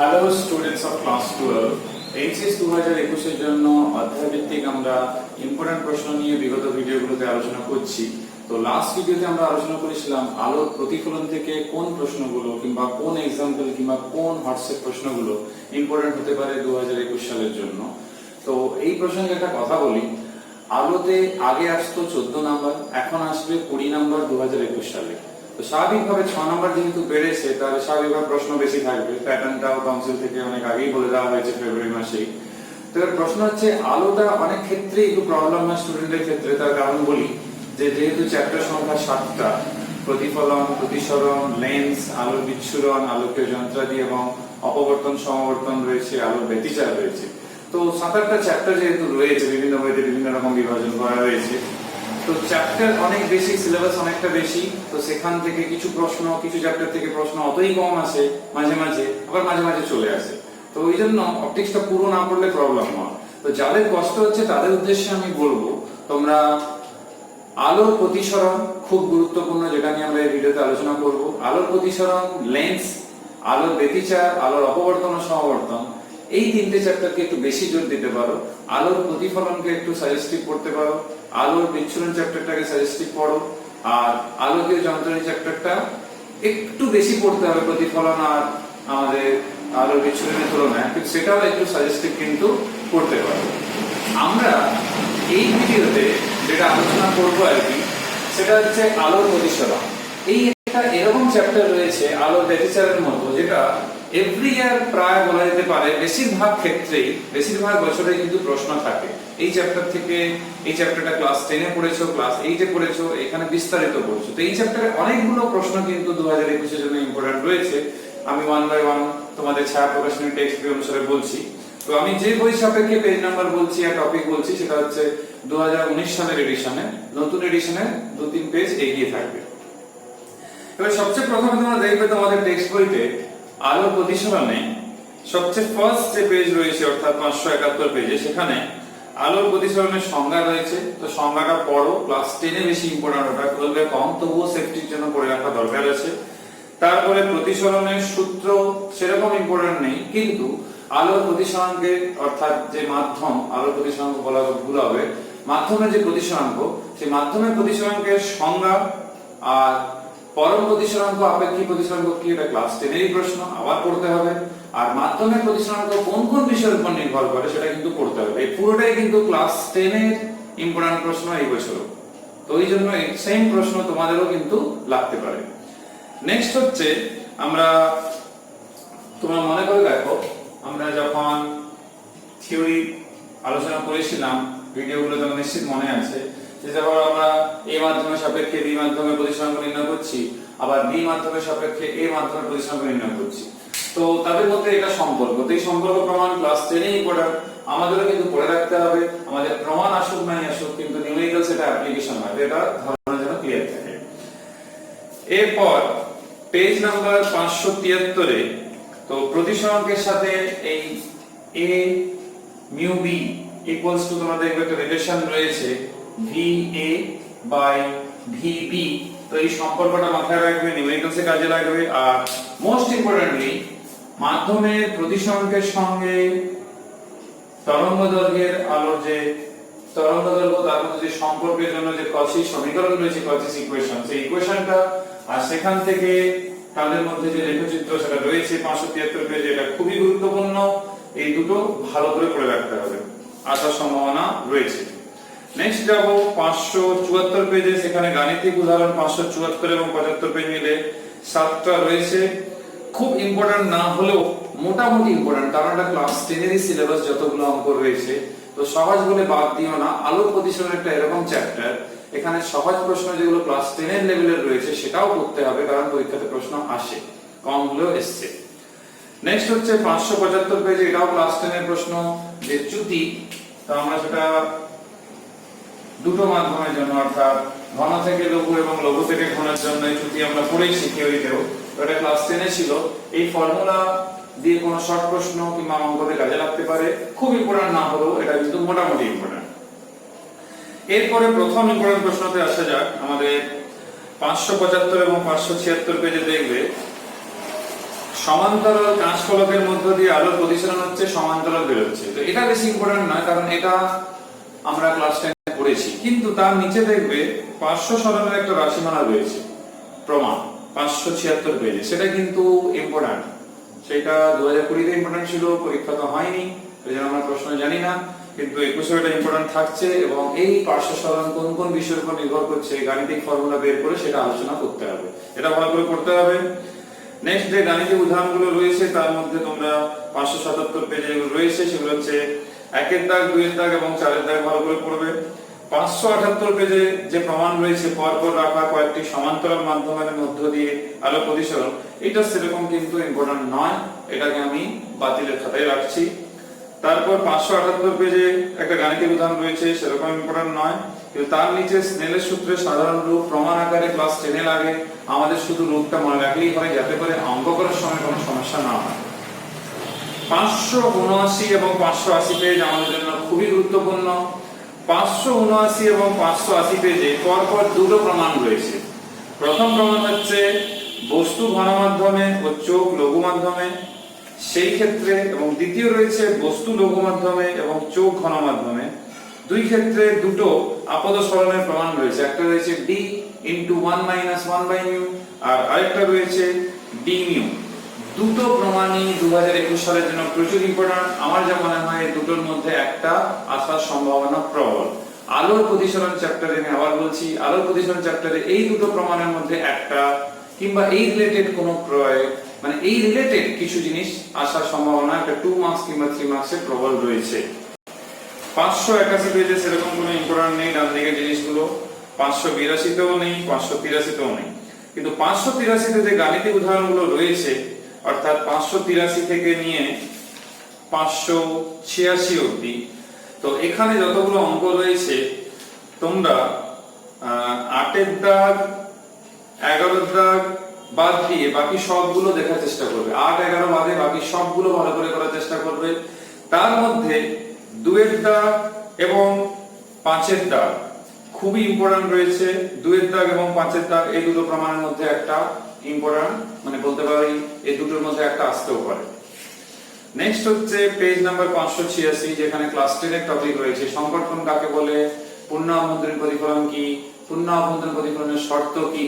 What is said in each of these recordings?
Hello students of class 12 HS 2021 এর জন্য অধ্যায়ভিত্তিক আমরা ইম্পর্টেন্ট প্রশ্ন নিয়ে বিগত ভিডিওগুলোতে আলোচনা করছি। তো লাস্ট ভিডিওতে আমরা আলোচনা করেছিলাম আলোর প্রতিফলন থেকে কোন প্রশ্নগুলো কিংবা কোন এক্সাম্পল কিংবা কোন হোয়াটসঅ্যাপ প্রশ্নগুলো ইম্পর্টেন্ট হতে পারে 2021 সালের জন্য। তো এই প্রসঙ্গে একটা কথা বলি, আলোতে আগে আসতো 14 নাম্বার, এখন আসবে 20 নাম্বার 2021 সালে। তো স্বাভাবিকভাবে 6 নাম্বার যেহেতু বেড়েছে, তাহলে স্বাভাবিকভাবে প্রশ্ন বেশি থাকবে। প্যাটার্নটাও কাউন্সিল থেকে অনেক আগেই বলে দেওয়া হয়েছে ফেব্রুয়ারি মাসেই। তো এর প্রশ্ন হচ্ছে আলোটা অনেক ক্ষেত্রে একটু প্রবলেম হয় স্টুডেন্টদের ক্ষেত্রে। তার কারণ বলি যে যেহেতু চ্যাপ্টার সংখ্যা 7টা, প্রতিফলন, প্রতিসরণ, লেন্স, আলোর বিচ্ছুরণ, আলোকীয় যন্ত্রাদি এবং অপবর্তন সমাবর্তন রয়েছে, আলোর ব্যতিচার রয়েছে। তো 7-8টা চ্যাপ্টার যেহেতু রয়েছে, বিভিন্ন বইতে বিভিন্ন রকম বিভাজন করা রয়েছে, তো চ্যাপ্টার অনেক বেশি, সিলেবাস অনেকটা বেশি। তো সেখান থেকে কিছু প্রশ্ন, কিছু চ্যাপ্টার থেকে প্রশ্ন অতই কম আসে মাঝে মাঝে, আবার মাঝে মাঝে চলে আসে। তো ওই জন্য অপটিক্সটা পুরো না পড়লে প্রবলেম হয়। তো যাদের কষ্ট হচ্ছে তাদের উদ্দেশ্যে আমি বলবো, তোমরা আলোর প্রতিসরণ খুব গুরুত্বপূর্ণ, যেটা নিয়ে আমরা এই ভিডিওতে আলোচনা করব। আলোর প্রতিসরণ, লেন্স, আলোর ব্যতিচার, আলোর অপবর্তন ও সমাবর্তন, এই 3টে চ্যাপ্টারকে একটু বেশি জোর দিতে পারো। আলোর প্রতিফলনকে একটু সাজেস্টিভ পড়তে পারো, আলোর বিচ্ছুরণ চ্যাপ্টারটাকে সাজেস্টিভ পড়ো, আর আলোকীয় যন্ত্রাদি চ্যাপ্টারটা একটু বেশি পড়তে হবে প্রতিফলন আর আমাদের আলোর বিচ্ছুরণের তুলনায়, কিন্তু সেটাও একটু সাজেস্টিভ কিন্তু পড়তে পারো। আমরা এই ভিডিওতে যেটা আলোচনা করবো আর কি, সেটা হচ্ছে আলোর প্রতিসরণ। এই একটা এরকম চ্যাপ্টার রয়েছে আলোর ব্যতিচারের মতো, যেটা এভরি ইয়ার প্রায় বলা যেতে পারে বেশিরভাগ ক্ষেত্রেই, বেশিরভাগ বছরে কিন্তু প্রশ্ন থাকে এই চ্যাপ্টার থেকে। এই চ্যাপ্টারটা ক্লাস 10-এ পড়েছো, ক্লাস 8-এ পড়েছো, এখানে বিস্তারিত পড়ছো। তো এই চ্যাপ্টারে অনেকগুলো প্রশ্ন কিন্তু 2021 এর জন্য ইম্পর্টেন্ট রয়েছে। আমি ওয়ান বাই ওয়ান তোমাদের ছায়া প্রকাশনী টেক্সট বই অনুসারে বলছি। তো আমি যে বই সাপেক্ষে পেজ নাম্বার বলছি আর টপিক বলছি, সেটা হচ্ছে 2019 সালের এডিশনে, নতুন এডিশনে 2-3 পেজ এগিয়ে থাকবে। এবার সবচেয়ে প্রথমে তোমরা দেখবে তোমাদের টেক্সট বইতে আলোর প্রতিসরণে সবচেয়ে ফার্স্ট যে পেজ রয়েছে, অর্থাৎ 571 পেজে, সেখানে আলোর প্রতিসরণের সংজ্ঞা রয়েছে। তো সংজ্ঞাটা পড়ো, ক্লাস 10-এ বেশি ইম্পর্টেন্ট, ওটা 12-এ কম, তবুও সেফটির জন্য পড়ে রাখা দরকার আছে। তারপরে প্রতিসরণের সূত্র সেরকম ইম্পর্টেন্ট নেই, কিন্তু আলোর প্রতিসরণকে, অর্থাৎ যে মাধ্যম, আলোর প্রতিসরণ বলা ভুল হবে, মাধ্যমের যে প্রতিসরাঙ্ক, সেই মাধ্যমের প্রতিসরাঙ্কের সংজ্ঞা আর পরম প্রতিসরাঙ্ক, আপেক্ষিক প্রতিসরাঙ্ক কি, এটা ক্লাস 10-এরই প্রশ্ন, আবার পড়তে হবে। আর মাধ্যমের প্রতিসরাঙ্ক কোন কোন বিষয়ের উপর নির্ভর করে সেটা কিন্তু পড়তে হবে। এই পুরোটাই কিন্তু ক্লাস 10-এর ইম্পর্টেন্ট প্রশ্ন এই বছর। তো এই জন্য এই সেম প্রশ্ন তোমাদেরও কিন্তু লাগতে পারে। নেক্সট হচ্ছে, আমরা, তোমরা মনে করে দেখো, আমরা যখন থিওরি আলোচনা করেছিলাম ভিডিওগুলো, তোমার নিশ্চিত মনে আছে যে যখন আমরা এ মাধ্যমের সাপেক্ষে বি মাধ্যমের প্রতিসরাঙ্ক নির্ণয় করছি, আবার বি মাধ্যমের সাপেক্ষে এ মাধ্যমের প্রতিসরাঙ্ক নির্ণয় করছি, তো তাদের মধ্যে এটা সম্পর্ক। তো এই সম্পর্ক প্রমাণ ক্লাস 10-এই পড়ার আমাদেরও কিন্তু পড়ে রাখতে হবে। আমাদের প্রমাণ আসুক নাই আসুক, কিন্তু নিউমেরিক্যাল সেটা অ্যাপ্লিকেশন হয়, এটা ধারণা যেন ক্লিয়ার থাকে। এরপর পেজ নাম্বার 573-এ, তো প্রতিসরাঙ্কের সাথে এই a mu b equals to, তোমরা দেখবে একটা রিলেশন রয়েছে VA বাই VB। তো এই সম্পর্কটা মাথায় রাখবে, নিউমেরিক্যালসে কাজে লাগবে। আর মোস্ট ইম্পর্টেন্টলি, মাধ্যমের প্রতিসরাঙ্কের সঙ্গে তরঙ্গদৈর্ঘ্যের, আলোর যে তরঙ্গদৈর্ঘ্য, তার মধ্যে যে সম্পর্কের জন্য যে কচি সমীকরণ রয়েছে, কচিস ইকুয়েশন, সেই ইকুয়েশনটা, আর সেখান থেকে তাদের মধ্যে যে লেখচিত্র সেটা রয়েছে 573 পেজে। এটা খুবই গুরুত্বপূর্ণ, এই দুটো ভালো করে পড়ে রাখতে হবে, আসার সম্ভাবনা রয়েছে। নেক্সট যাব 574 পেজে, সেখানে গাণিতিক উদাহরণ 574 এবং 75 পেজ মিলে 7টা রয়েছে। খুব ইম্পর্টেন্ট না হলেও মোটামুটি ইম্পর্টেন্ট, কারণ এটা ক্লাস 10-এরই সিলেবাস, যতগুলো অঙ্ক রয়েছে। তো সহজ বলে বাদ দিও না, আলোর প্রতিসরণ একটা এরকম চ্যাপ্টার, এখানে সহজ প্রশ্ন যেগুলো ক্লাস 10-এর লেভেলের রয়েছে সেটাও করতে হবে, কারণ পরীক্ষাতে প্রশ্ন আসে, কম হলেও এসছে। নেক্সট হচ্ছে 575 পেজে, এটাও ক্লাস 10-এর প্রশ্ন, যে চ্যুতি। তো আমরা সেটা দুটো মাধ্যমের জন্য, অর্থাৎ ঘন থেকে লঘু এবং লঘু থেকে ঘনের জন্য এই চ্যুতি আমরা পড়েছি থিওরিতেও। এটা ক্লাস 10-এ ছিল। এই ফর্মুলা দিয়ে কোনো শর্ট প্রশ্ন কিংবা অঙ্কতে কাজে লাগতে পারে, খুব ইম্পর্টেন্ট না হলেও এটা কিন্তু মোটামুটি ইম্পর্টেন্ট। এরপরে প্রথম ইম্পর্টেন্ট প্রশ্নতে আসা যাক। আমাদের 575 এবং 576 পেজে দেখবে সমান্তরাল কাঁচফলকের মধ্য দিয়ে আলোর প্রতিসরণ হচ্ছে, সমান্তরাল বেরোচ্ছে। তো এটা বেশি ইম্পর্টেন্ট নয়, কারণ এটা আমরা ক্লাস 10 পড়েছি। কিন্তু তার নিচে দেখবে পার্শ্ব সরণের একটা রাশিমালা রয়েছে, প্রমাণ 576 পেজে। সেটা কিন্তু ইম্পর্টেন্ট, সেটা 2020 তে ইম্পর্টেন্ট ছিল, পরীক্ষা তো হয়নি, এই জন্য আমরা প্রশ্ন জানি না, কিন্তু 21 এটা ইম্পর্টেন্ট থাকছে। এবং এই পার্শ্ব সরণ কোন কোন বিষয়ের উপর নির্ভর করছে গাণিতিক ফর্মুলা বের করে সেটা আলোচনা করতে হবে, এটা ভালো করে করতে হবে। নেক্সট যে গাণিতিক উদাহরণগুলো রয়েছে তার মধ্যে তোমরা 577 পেজে যেগুলো রয়েছে সেগুলো হচ্ছে 1 দাগ, 2 দাগ এবং 4 দাগ ভালো করে পড়বে। 578 পেজে যে প্রমাণ রয়েছে পরপর রাখা কয়েকটি সমান্তরাল মাধ্যমের মধ্য দিয়ে আলো প্রতিসরণ, এটা সেরকম কিন্তু ইম্পর্টেন্ট নয়, এটাকে আমি বাতিলের খাতায় রাখছি। তারপর 578 পেজে একটা গাণিতিক উদাহরণ রয়েছে, সেরকম ইম্পর্টেন্ট নয়, কিন্তু তার নিচে স্নেলের সূত্রের সাধারণ রূপ প্রমাণ আকারে ক্লাস 10 লাগে, আমাদের শুধু রূপটা মনে রাখলেই হয়, যাতে করে অঙ্ক করার সময় কোনো সমস্যা না হয়। 579 এবং 580 পেজ আমাদের জন্য খুবই গুরুত্বপূর্ণ। 579 এবং 580 পেজে পরপর দুটো প্রমাণ রয়েছে। প্রথম প্রমাণ হচ্ছে বস্তু ঘন মাধ্যমে ও চোখ লঘু মাধ্যমে, সেই ক্ষেত্রে, এবং দ্বিতীয় রয়েছে বস্তু লঘু মাধ্যমে এবং চোখ ঘন মাধ্যমে। দুই ক্ষেত্রে দুটো আপদ সরণের প্রমাণ রয়েছে, একটা রয়েছে d * 1 - 1/μ আর আরেকটা রয়েছে d μ। দুটো প্রমাণই 2021 সালের জন্য প্রচুর ইম্পর্টেন্ট। আমার যা মনে হয় দুটোর মধ্যে একটা আসার সম্ভাবনা প্রবল। আলোর প্রতিসরণ চ্যাপ্টারে, আমি আবার বলছি, আলোর প্রতিসরণ চ্যাপ্টারে এই দুটো প্রমাণের মধ্যে একটা কিংবা এই রিলেটেড কোনো প্রয়োগ, মানে এই রিলেটেড কিছু জিনিস আসার সম্ভাবনা একটা 2 মার্কস কিংবা 3 মার্কসের প্রবল রয়েছে। 581 পেজে সেরকম কোনো ইম্পর্টেন্ট নেই, ডান দিকের জিনিসগুলো। 582 তেও নেই, 583 তেও নেই, কিন্তু 583 তে যে গাণিতিক উদাহরণগুলো রয়েছে, অর্থাৎ 583 থেকে নিয়ে 586 অবধি, তো এখানে যতগুলো অঙ্ক রয়েছে তোমরা 8 দাগ, 11 দাগ বাদ দিয়ে বাকি সবগুলো দেখার চেষ্টা করবে। 8, 11 বাদে বাকি সবগুলো ভালো করে করার চেষ্টা করবে। তার মধ্যে 2 দাগ এবং 5 দাগ খুবই ইম্পর্টেন্ট রয়েছে। 2 দাগ এবং 5 দাগ এই দুটো প্রমাণের মধ্যে একটা ইম্পর্টেন্ট, মানে বলতে পারি এই দুটোর মধ্যে একটা আসতেও পারে। নেক্সট হচ্ছে পেজ নাম্বার 586, যেখানে ক্লাস 10 এর টপিক রয়েছে সংকট কোণ কাকে বলে, পূর্ণ অভ্যন্তরীণ প্রতিফলন কি, পূর্ণ অভ্যন্তরীণ প্রতিফলনের শর্ত কি,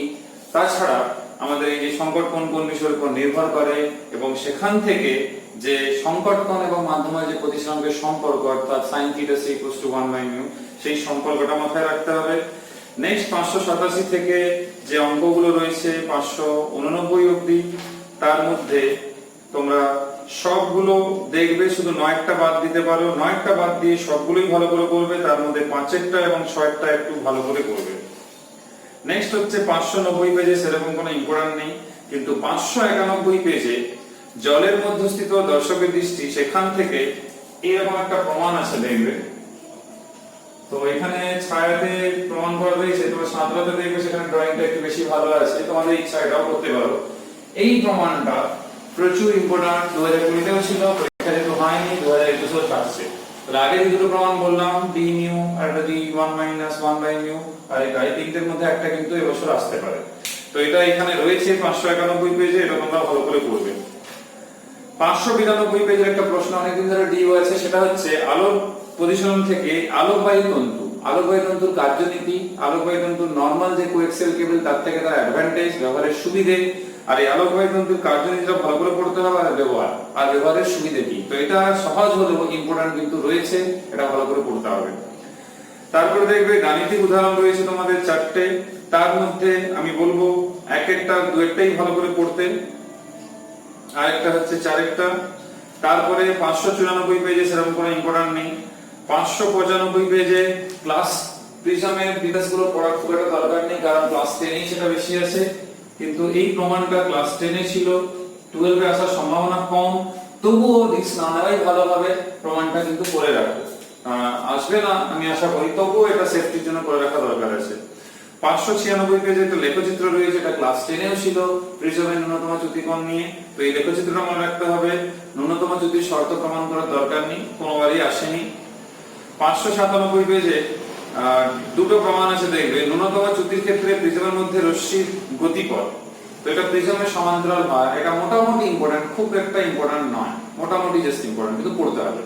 তাছাড়া আমাদের এই যে সংকট কোণ কোন বিষয়ের উপর নির্ভর করে, এবং সেখান থেকে যে সংকট কোণ এবং মাধ্যমের যে প্রতিসরণের সম্পর্ক, অর্থাৎ sin θ = 1/μ, সেই সম্পর্কটা মাথায় রাখতে হবে। নেক্সট 587 থেকে যে অঙ্কগুলো রয়েছে 589 অবধি, তার মধ্যে তোমরা সবগুলো দেখবে, শুধু 9টা বাদ দিতে পারো, 9টা বাদ দিয়ে সবগুলোই ভালো করে করবে। তার মধ্যে 5টা এবং 6টা একটু ভালো করে করবে। নেক্সট হচ্ছে 590 পেজে সেরকম কোনো ইম্পর্টেন্ট নেই, কিন্তু 591 পেজে জলের মধ্যস্থিত দর্শকের দৃষ্টি, সেখান থেকে এরকম একটা প্রমাণ আছে, দেখবে। তো এখানে ছায়াতে প্রমাণ করা রয়েছে, তোমরা সাঁতরাতে দেখবে সেখানে ড্রয়িংটা একটু বেশি ভালো আছে, তোমাদের ইচ্ছা এটাও করতে পারো। এই প্রমাণটা প্রচুর ইম্পর্টেন্ট, 2020 তেও ছিল, পরীক্ষা যেহেতু হয়নি 2021 আসছে। তাহলে আগে যে দুটো প্রমাণ বললাম, d μ আর d 1 - 1/μ, আর এই তিনটের মধ্যে একটা কিন্তু এবছর আসতে পারে। তো এটা এখানে রয়েছে 591 পেজে, এটা তোমরা ভালো করে পড়বে। 592 পেজের একটা প্রশ্ন অনেকদিন ধরে ডিও আছে, সেটা হচ্ছে আলোর প্রতিসরণ থেকে আলোকবাহী তন্তু, আলোকবাহী তন্তুর কার্যনীতি, আলোকবাহী তন্তুর নরমাল যে কোএক্সিয়াল কেবল তার থেকে তার অ্যাডভান্টেজ, ব্যবহারের সুবিধে, আর এই আলোকবাহী তন্তুর কার্যনীতিটা ভালো করে পড়তে হবে, আর ব্যবহারের সুবিধে কি। তো এটা সহজ হলেও ইম্পর্টেন্ট কিন্তু রয়েছে, এটা ভালো করে পড়তে হবে। তারপরে দেখবে গাণিতিক উদাহরণ রয়েছে তোমাদের 4টে, তার মধ্যে আমি বলবো 1-1টা 2-1টাই ভালো করে পড়তে, আরেকটা হচ্ছে 4-1টা। তারপরে 594 পেজে সেরকম কোনো ইম্পর্টেন্ট নেই। 595 পেজে ক্লাস প্রিজমের ডিটেইলসগুলো পড়ার খুব একটা দরকার নেই, কারণ ক্লাস 10 সেটা বেশি আছে, কিন্তু এই প্রমাণটা ক্লাস 10 ছিল, 12 এ আসার সম্ভাবনা কম, তবুও রিস্ক না নেওয়াই ভালো হবে, প্রমাণটা কিন্তু করে রাখো। আসবে না আমি আশা করি, তবুও এটা সেফটির জন্য করে রাখা দরকার আছে। 596 পেজে একটা লেখচিত্র রয়েছে, এটা ক্লাস 10 এও ছিল, প্রিজমের ন্যূনতম চ্যুতিকোণ নিয়ে। তো এই লেখচিত্রটা মনে রাখতে হবে, ন্যূনতম চ্যুতির শর্ত প্রমাণ করার দরকার নেই, কোনোবারই আসেনি। 597 পেজে দুটো প্রমাণ আছে, দেখবে ন্যূনতম চ্যুতির ক্ষেত্রে প্রিজমের মধ্যে রশ্মির গতিপথ তো এটা প্রিজমের সমান্তরাল হয়, এটা মোটামুটি ইম্পর্টেন্ট, খুব একটা ইম্পর্টেন্ট নয়, মোটামুটি জাস্ট ইম্পর্টেন্ট, কিন্তু পড়তে হবে।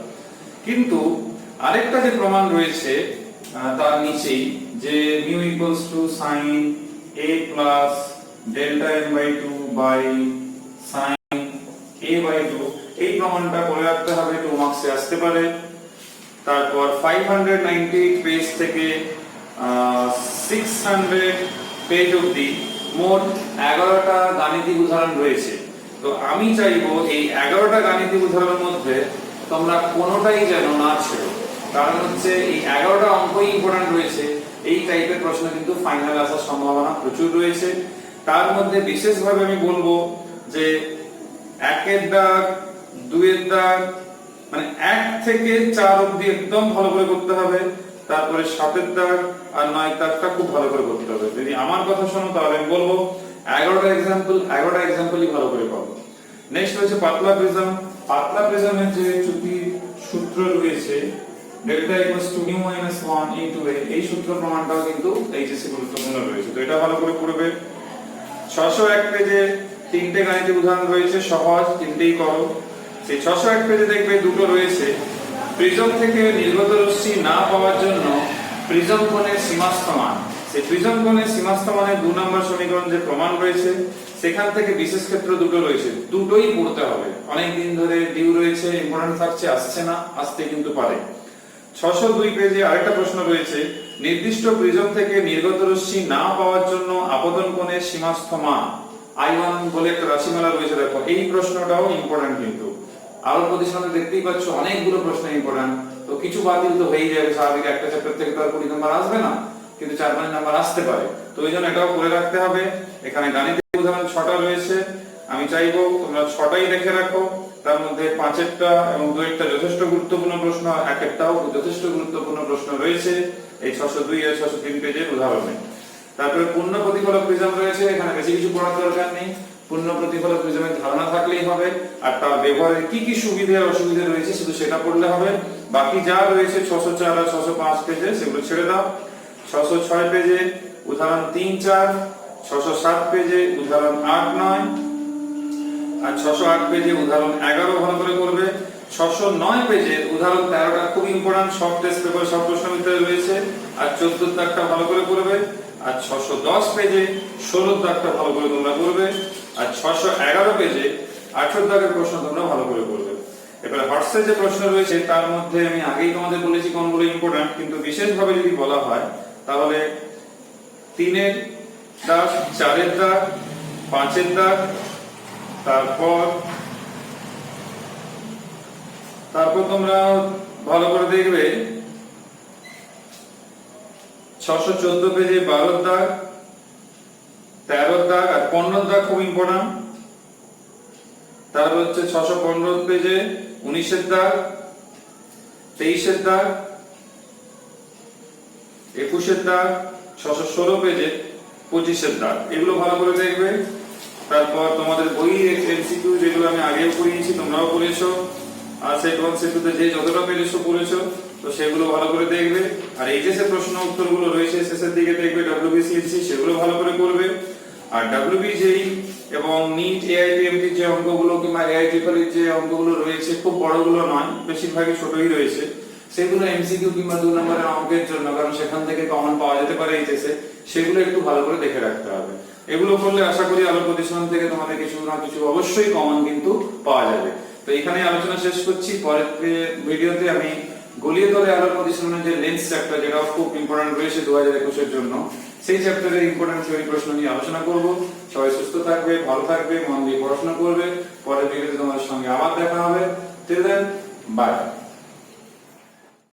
কিন্তু আরেকটা যে প্রমাণ রয়েছে তার নিচেই, যে mu equals to sin a plus delta m by 2 by sin a by 2, এই প্রমাণটা করে রাখতে হবে, 2 মার্কসে আসতে পারে। তারপর 598 পেজ থেকে 600 পেজ অবধি মোট 11টা গাণিতিক উদাহরণ রয়েছে। তো আমি চাইবো এই 11টা গাণিতিক উদাহরণের মধ্যে তোমরা কোনোটাই যেন না ছেড়ো, কারণ হচ্ছে এই 11টা অঙ্কই ইম্পর্টেন্ট রয়েছে। এই টাইপের প্রশ্ন কিন্তু ফাইনাল আসার সম্ভাবনা প্রচুর রয়েছে। তার মধ্যে বিশেষভাবে আমি বলবো যে 1 এর দাগ, 2 এর দাগ, মানে 1 থেকে 4 অবধি একদম ভালো করে করতে হবে। তারপরে 7 এর দাগ আর 9 এর দাগটা খুব ভালো করে করতে হবে। যদি আমার কথা শোনো তাহলে আমি বলবো 11টা এক্সাম্পলই ভালো করে পাবো। নেক্সট হচ্ছে পাতলা প্রিজম। পাতলা প্রিজমের যে চ্যুতি সূত্র রয়েছে delta equals to new minus 1 into a, এই সূত্র প্রমাণটাও কিন্তু এইচএসসি গুরুত্বপূর্ণ রয়েছে। তো এটা ভালো করে পড়বে। 601 পেজে 3টে গাণিতিক উদাহরণ রয়েছে, সহজ, 3টেই করো। সেই 601 পেজে দেখবে দুটো রয়েছে, প্রিজম থেকে নির্গত রশ্মি না পাওয়ার জন্য প্রিজম কোণের সীমাস্থ মান। সেই প্রিজম কোণের সীমাস্থ মানের 2 নম্বর সমীকরণ যে প্রমাণ রয়েছে, সেখান থেকে বিশেষ ক্ষেত্র দুটো রয়েছে, দুটোই পড়তে হবে। অনেক দিন ধরে ডিউ রয়েছে, ইম্পর্টেন্ট থাকছে, আসছে না, আসতে কিন্তু পারে। 602 পেজে আরেকটা প্রশ্ন রয়েছে, নির্দিষ্ট প্রিজম থেকে নির্গত রশ্মি না পাওয়ার জন্য আপতন কোণের সীমাস্থ মান I1 বলে একটা রাশিমালা রয়েছে। দেখো এই প্রশ্নটাও ইম্পর্টেন্ট কিন্তু। আলোর প্রতিষ্ঠানে দেখতেই পাচ্ছ অনেকগুলো প্রশ্ন ইম্পর্টেন্ট। তো কিছু বাতিল তো হয়েই যাবে, স্বাভাবিক, একটা চ্যাপ্টার থেকে তো আর 20 নাম্বার আসবে না, কিন্তু 4-5 নাম্বার আসতে পারে। তো ওই জন্য এটাও করে রাখতে হবে। এখানে গাণিতিক উদাহরণ 6টা রয়েছে, আমি চাইবো তোমরা 6টাই দেখে রাখো। তার মধ্যে 5এরটা এবং 2এরটা যথেষ্ট গুরুত্বপূর্ণ প্রশ্ন, 1এরটাও যথেষ্ট গুরুত্বপূর্ণ প্রশ্ন রয়েছে এই 602 আর 603 পেজের উদাহরণে। তারপরে পূর্ণ প্রতিফলক প্রিজম রয়েছে, এখানে বেশি কিছু পড়ার দরকার নেই। পূর্ণ প্রতিফলক প্রিজমের ধারণা থাকলেই হবে, আর তার ব্যবহারের কি কি সুবিধা আর অসুবিধা রয়েছে শুধু সেটা পড়লে হবে। বাকি যা রয়েছে 604 আর 605 পেজে সেগুলো ছেড়ে দাও। 606 পেজে উদাহরণ 3-4, 607 পেজে উদাহরণ 8-9, আর 608 পেজে উদাহরণ 11 ভালো করে করবে। 609 পেজে উদাহরণ 13টা খুব ইম্পর্টেন্ট, সব টেস্ট পেপার সব প্রশ্ন ভিতরে রয়েছে, আর 14 দাগটা ভালো করে করবে। আর 610 পেজে 16 দাগটা ভালো করে তোমরা করবে। আর 611 পেজে 18 দাগের প্রশ্ন তোমরা ভালো করে করবে। এবারে হটসের যে প্রশ্ন রয়েছে তার মধ্যে আমি আগেই তোমাদের বলেছি কোনগুলো ইম্পর্টেন্ট, কিন্তু বিশেষভাবে যদি বলা হয় তাহলে 3 এর দাগ, 4 এর দাগ, 5 এর দাগ, তারপর তোমরা ভালো করে দেখবে 614 পেজে 12 দাগ, 13 দাগ আর 15 দাগ খুব ইম্পর্টেন্ট। তারপর হচ্ছে 615 পেজে 19 দাগ, 23 দাগ, 21 দাগ, 616 পেজে 25 দাগ, এগুলো ভালো করে দেখবে। তারপর তোমাদের বইয়ের এমসিকিউ যেগুলো আমি আগেও পড়িয়েছি তোমরাও পড়েছো, আর সেট 1 সেট 2 তে যে যতটা পেরেছো পড়েছো, তো সেগুলো ভালো করে দেখবে। আর এইচএস এর প্রশ্ন উত্তরগুলো রয়েছে শেষের দিকে দেখবে, ডব্লিউবিসিএসসি সেগুলো ভালো করে করবে। আর ডব্লিউবিজেই এবং নিট এআইপিএমটি যে অঙ্কগুলো কিংবা এআইট্রিপল এর যে অঙ্কগুলো রয়েছে খুব বড়গুলো নয়, বেশিরভাগই ছোটই রয়েছে, সেগুলো এমসিকিউ কিংবা 2 নম্বরের অঙ্কের জন্য, কারণ সেখান থেকে কমন পাওয়া যেতে পারে এইচএস এ, সেগুলো একটু ভালো করে দেখে রাখতে হবে। এগুলো করলে আশা করি আলোর প্রতিষ্ঠান থেকে তোমাদের কিছু না কিছু অবশ্যই কমন কিন্তু পাওয়া যাবে। তো এখানে আলোচনা শেষ করছি। পরের ভিডিওতে আমি গলিয়ে তলে আলোর প্রতিষ্ঠানের যে লেন্স চ্যাপ্টার, যেটা খুব ইম্পর্টেন্ট রয়েছে 2021 এর জন্য, সেই চ্যাপ্টারের ইম্পর্টেন্ট থিওরি প্রশ্ন নিয়ে আলোচনা করব। সবাই সুস্থ থাকবে, ভালো থাকবে, মন দিয়ে পড়াশোনা করবে। পরের ভিডিওতে তোমাদের সঙ্গে আবার দেখা হবে। Till then, by.